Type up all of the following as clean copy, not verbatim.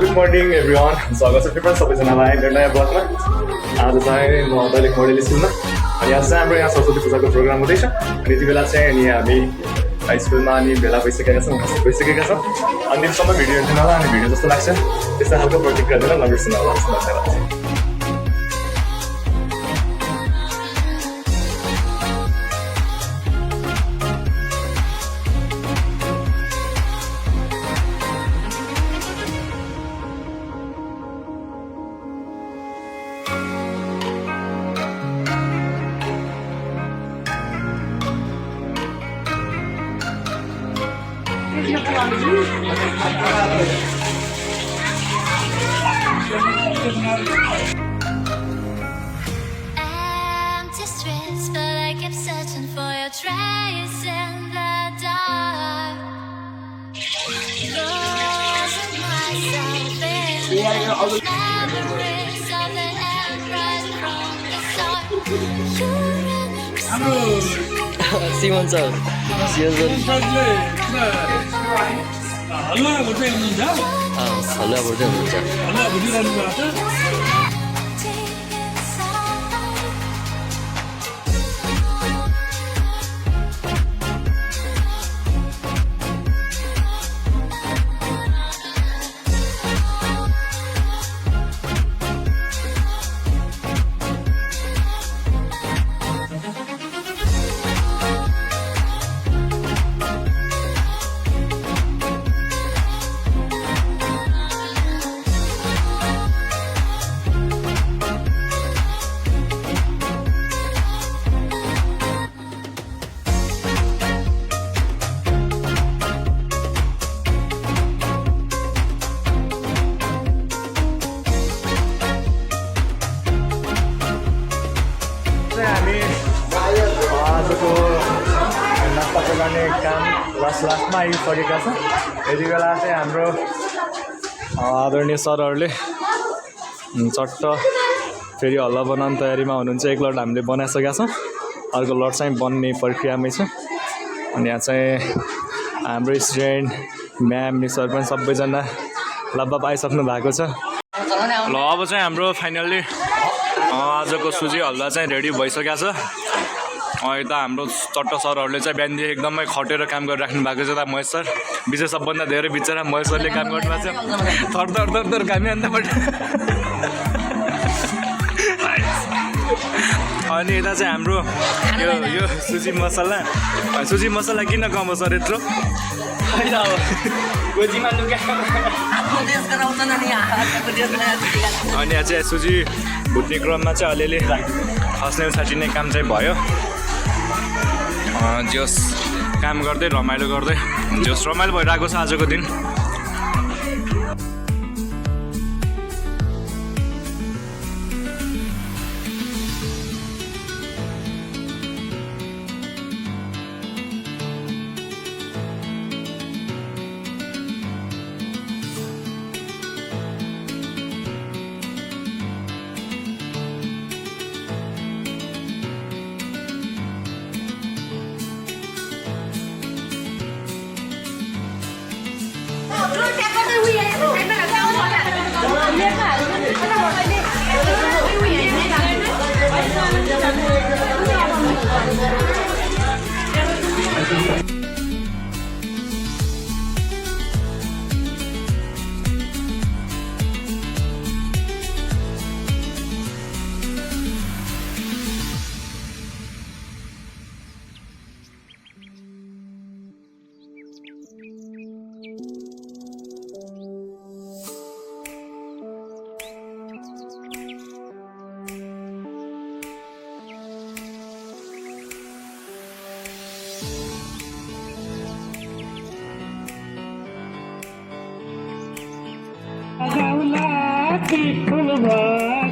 Good morning everyone, स्वागत छ फेरि सबैजनालाई मेरो नयाँ ब्लगमा। आज चाहिँ म दैलेख मोडेल स्कुलमा अनि आज चाहिँ हाम्रो यहाँ सरस्वती पूजाको प्रोग्राम हुँदैछ अनि यति बेला चाहिँ अनि हामी हाई स्कुलमा अनि भेला भइसकेका छौँ अन्तिमसम्म भिडियो हेर्दैन होला अनि भिडियो जस्तो लाग्छ त्यस्तो खालको प्रतिक्रिया दिन नबिर्सिनु होला। धन्यवाद। Empty streets, but I kept searching for your trace in the dark. Losing myself in memories of the end right from the start. Simon sir. हल्ला गर्दै हुनुहुन्छ हल्ला गर्दै हुनुहुन्छ हल्ला गरिरहनु भएको छ आजको नास्ताको गर्ने काम लास्टमा आइसकेका छौँ। यति बेला चाहिँ हाम्रो आदरणीय सरहरूले चट्ट फेरि हल्ला बनाउने तयारीमा हुनुहुन्छ। एक लट हामीले बनाइसकेका छौँ, अर्को लट चाहिँ बन्ने प्रक्रियामै छ। अनि यहाँ चाहिँ हाम्रो स्टुडेन्ट म्याम सर पनि सबैजना लगभग आइसक्नु भएको छ। ल अब चाहिँ हाम्रो फाइनल्ली आजको सुजी हल्ला चाहिँ रेडी भइसकेको छ। यता हाम्रो चट्ट सरहरूले चाहिँ बिहानदेखि एकदमै खटेर काम गरिराख्नु भएको छ। यता महेश सर विशेष सबभन्दा धेरै बिचरा महेश सरले काम गर्नुभएको छ। थर घामी अन्त अनि यता चाहिँ हाम्रो यो सुजी मसला किन कम सर यत्रो अनि यहाँ चाहिँ सुजी भुट्ने क्रममा चाहिँ अलिअलि खस्ने छाटिने काम चाहिँ भयो। जस काम गर्दै रमाइलो भइरहेको छ आजको दिन।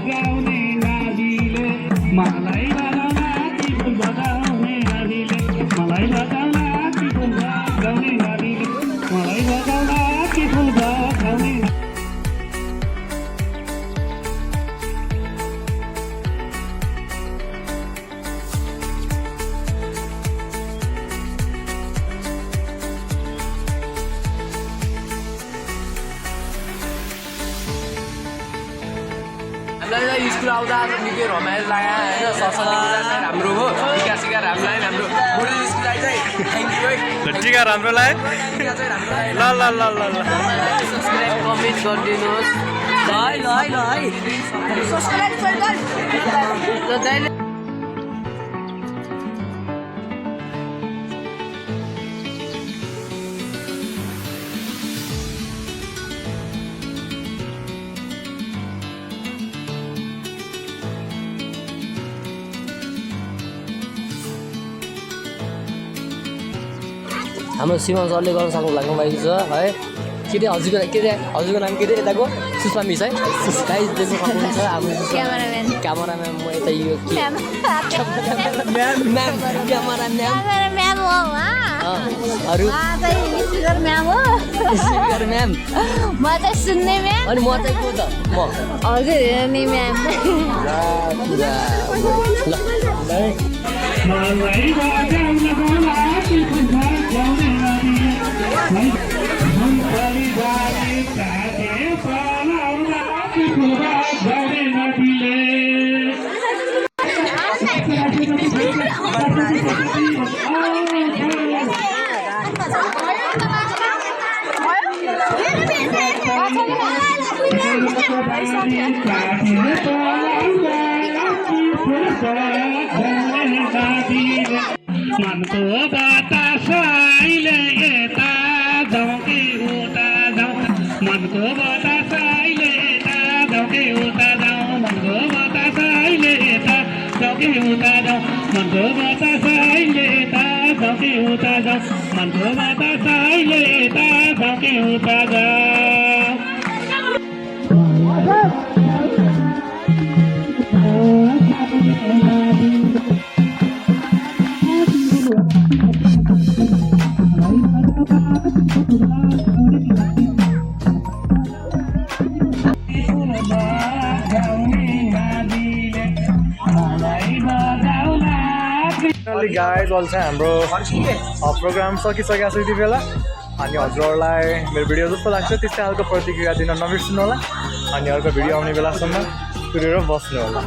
गाउने नारीले मलाई बजाउने नारीले मलाई बजाउने नारीले मलाई बजाउने स्कुल आउँदा आज निकै रमाइलो लाग्यो होइन सरस्वती पूजा चाहिँ राम्रो हो टिका सिका राम्रो लाग्यो हाम्रो मोडल स्कुललाई चाहिँ थ्याङ्क यू है टिका राम्रो लाग्यो टिका चाहिँ राम्रो लाग्यो ल ल ल ल ल सब्सक्राइब कमेन्ट गरिदिनुहोस् हाम्रो सीमा सरले गर्न सक्नु लाग्नु भएको छ है के अरे हजुरको नाम के अरे यताको सुषमा मिस है गाइस देख्न सक्नुहुन्छ हाम्रो क्यामेराम्यान म यता यो के म्याम म्याम हो अरू स्पिकर म्याम हो स्पिकर म्याम म चाहिँ सुन्ने म्याम अनि म चाहिँ को त म हजुर हेर्ने म्याम ल मलाई बजाउन बोलाकी खुम्चा गाउने नदीले मुखरी बारी ताते पलाउलाकी खुम्चा गाउने नदीले मनको बतासैले यता जाउँ कि उता जाउँ मनको बतासैले यता जाउँ कि उता जाउँ मनको बतासैले यता जाउँ कि उता जाउँ मनको बतासैले यता जाउँ कि उता जाउँ मनको बतासैले यता जाउँ कि उता जाउँ गाइज अहिले चाहिँ हाम्रो प्रोग्राम सकिसकेको छ यति बेला अनि हजुरहरूलाई मेरो भिडियो जस्तो लाग्छ त्यस्तै खालको प्रतिक्रिया दिन नबिर्सिनु होला अनि अर्को भिडियो आउने बेलासम्म कुरेर बस्नु होला